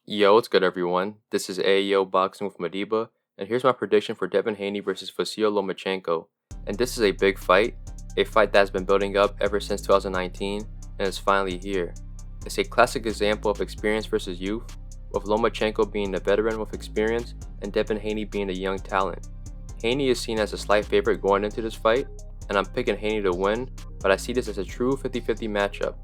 Yo, what's good everyone? This is AEO Boxing with Madiba, and here's my prediction for Devin Haney versus Vasiliy Lomachenko. And this is a big fight, a fight that's been building up ever since 2019, and is finally here. It's a classic example of experience versus youth, with Lomachenko being a veteran with experience and Devin Haney being a young talent. Haney is seen as a slight favorite going into this fight, and I'm picking Haney to win, but I see this as a true 50-50 matchup.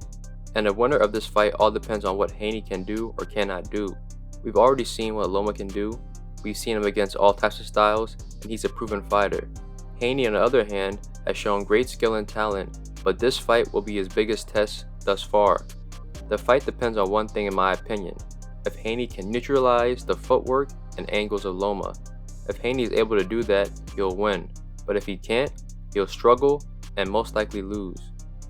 And the winner of this fight all depends on what Haney can do or cannot do. We've already seen what Loma can do, we've seen him against all types of styles, and he's a proven fighter. Haney, on the other hand, has shown great skill and talent, but this fight will be his biggest test thus far. The fight depends on one thing in my opinion: if Haney can neutralize the footwork and angles of Loma. If Haney is able to do that, he'll win, but if he can't, he'll struggle and most likely lose.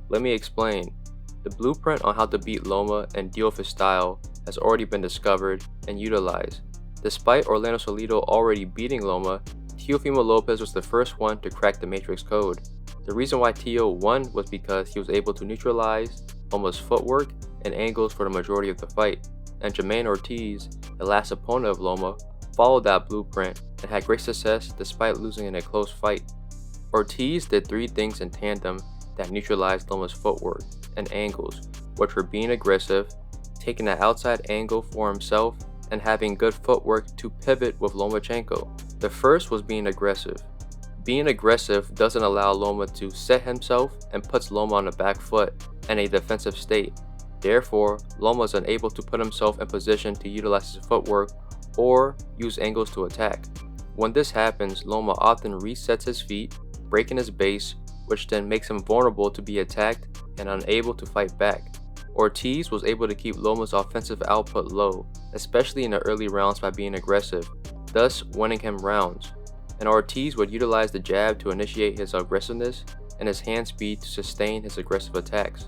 Let me explain. The blueprint on how to beat Loma and deal with his style has already been discovered and utilized. Despite Orlando Salido already beating Loma, Teofimo Lopez was the first one to crack the Matrix code. The reason why Teo won was because he was able to neutralize Loma's footwork and angles for the majority of the fight, and Jermaine Ortiz, the last opponent of Loma, followed that blueprint and had great success despite losing in a close fight. Ortiz did three things in tandem that neutralized Loma's footwork and angles, which were being aggressive, taking the outside angle for himself, and having good footwork to pivot with Lomachenko. The first was being aggressive. Being aggressive doesn't allow Loma to set himself and puts Loma on the back foot in a defensive state. Therefore, Loma is unable to put himself in position to utilize his footwork or use angles to attack. When this happens, Loma often resets his feet, breaking his base, which then makes him vulnerable to be attacked and unable to fight back. Ortiz was able to keep Loma's offensive output low, especially in the early rounds by being aggressive, thus winning him rounds. And Ortiz would utilize the jab to initiate his aggressiveness and his hand speed to sustain his aggressive attacks.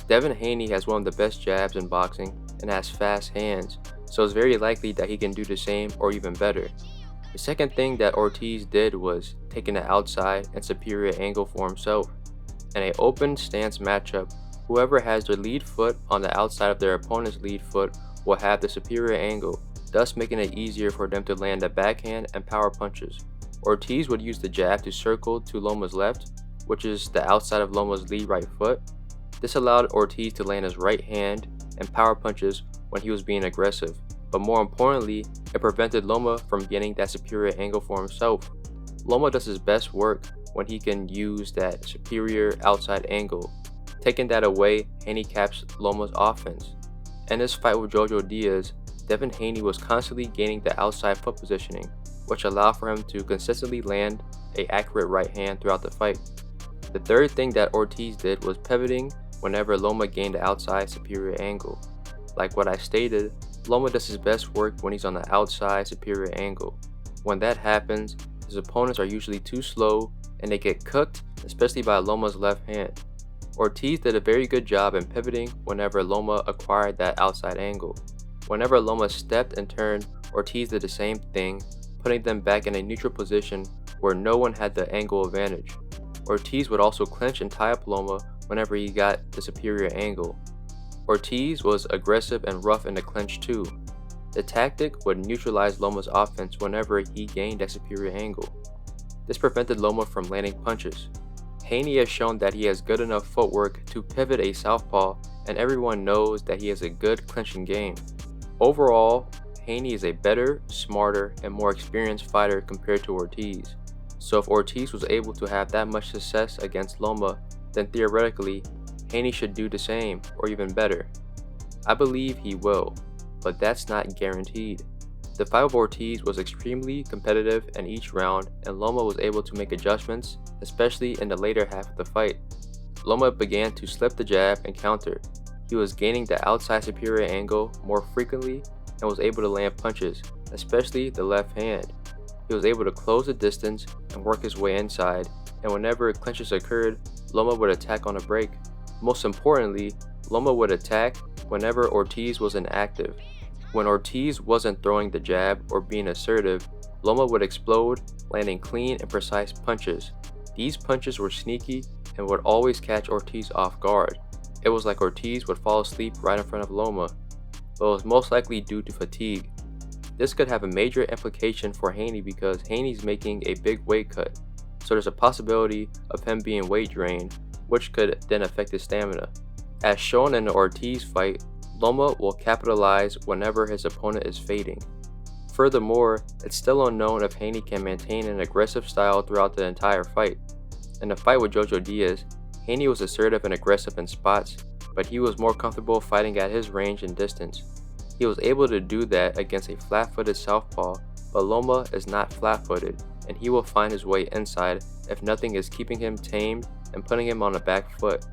Devin Haney has one of the best jabs in boxing and has fast hands, so it's very likely that he can do the same or even better. The second thing that Ortiz did was taking the outside and superior angle for himself. In an open stance matchup, whoever has their lead foot on the outside of their opponent's lead foot will have the superior angle, thus making it easier for them to land the backhand and power punches. Ortiz would use the jab to circle to Loma's left, which is the outside of Loma's lead right foot. This allowed Ortiz to land his right hand and power punches when he was being aggressive, but more importantly, it prevented Loma from getting that superior angle for himself. Loma does his best work when he can use that superior outside angle. Taking that away handicaps Loma's offense. In this fight with Jojo Diaz, Devin Haney was constantly gaining the outside foot positioning, which allowed for him to consistently land an accurate right hand throughout the fight. The third thing that Ortiz did was pivoting whenever Loma gained the outside superior angle. Like what I stated, Loma does his best work when he's on the outside superior angle. When that happens, his opponents are usually too slow and they get cooked, especially by Loma's left hand. Ortiz did a very good job in pivoting whenever Loma acquired that outside angle. Whenever Loma stepped and turned, Ortiz did the same thing, putting them back in a neutral position where no one had the angle advantage. Ortiz would also clinch and tie up Loma whenever he got the superior angle. Ortiz was aggressive and rough in the clinch too. The tactic would neutralize Loma's offense whenever he gained that superior angle. This prevented Loma from landing punches. Haney has shown that he has good enough footwork to pivot a southpaw, and everyone knows that he has a good clinching game. Overall, Haney is a better, smarter, and more experienced fighter compared to Ortiz. So if Ortiz was able to have that much success against Loma, then theoretically, Haney should do the same or even better. I believe he will, but that's not guaranteed. The fight with Ortiz was extremely competitive in each round, and Loma was able to make adjustments, especially in the later half of the fight. Loma began to slip the jab and counter. He was gaining the outside superior angle more frequently and was able to land punches, especially the left hand. He was able to close the distance and work his way inside, and whenever clinches occurred, Loma would attack on a break. Most importantly, Loma would attack whenever Ortiz was inactive. When Ortiz wasn't throwing the jab or being assertive, Loma would explode, landing clean and precise punches. These punches were sneaky and would always catch Ortiz off guard. It was like Ortiz would fall asleep right in front of Loma. but it was most likely due to fatigue. This could have a major implication for Haney because Haney's making a big weight cut, so there's a possibility of him being weight drained, which could then affect his stamina. As shown in the Ortiz fight, Loma will capitalize whenever his opponent is fading. Furthermore, it's still unknown if Haney can maintain an aggressive style throughout the entire fight. In the fight with Jojo Diaz, Haney was assertive and aggressive in spots, but he was more comfortable fighting at his range and distance. He was able to do that against a flat-footed southpaw, but Loma is not flat-footed, and he will find his way inside if nothing is keeping him tamed and putting him on the back foot.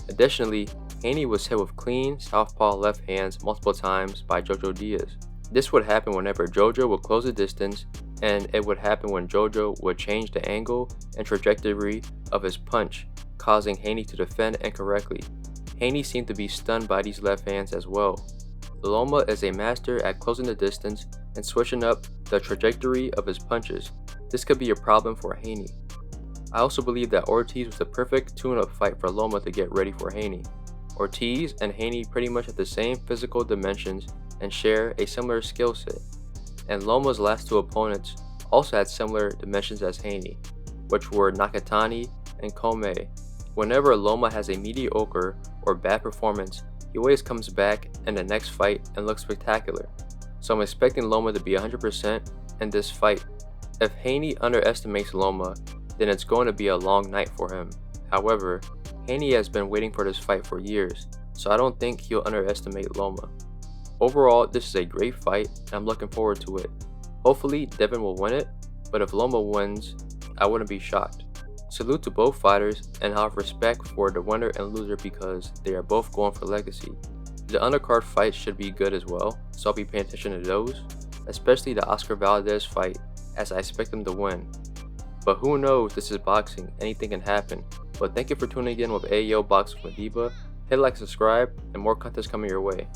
Additionally, Haney was hit with clean southpaw left hands multiple times by Jojo Diaz. This would happen whenever Jojo would close the distance, and it would happen when Jojo would change the angle and trajectory of his punch, causing Haney to defend incorrectly. Haney seemed to be stunned by these left hands as well. Loma is a master at closing the distance and switching up the trajectory of his punches. This could be a problem for Haney. I also believe that Ortiz was the perfect tune-up fight for Loma to get ready for Haney. Ortiz and Haney pretty much have the same physical dimensions and share a similar skill set, and Loma's last two opponents also had similar dimensions as Haney, which were Nakatani and Kome. Whenever Loma has a mediocre or bad performance, he always comes back in the next fight and looks spectacular, so I'm expecting Loma to be 100% in this fight. If Haney underestimates Loma, then it's going to be a long night for him. However, Haney has been waiting for this fight for years, so I don't think he'll underestimate Loma. Overall, this is a great fight, and I'm looking forward to it. Hopefully, Devin will win it, but if Loma wins, I wouldn't be shocked. Salute to both fighters, and I have respect for the winner and loser because they are both going for legacy. The undercard fights should be good as well, so I'll be paying attention to those, especially the Oscar Valdez fight, as I expect him to win. But who knows, this is boxing, anything can happen. But thank you for tuning in with Ayo Boxing with Madiba. Hit like, subscribe, and more content's coming your way.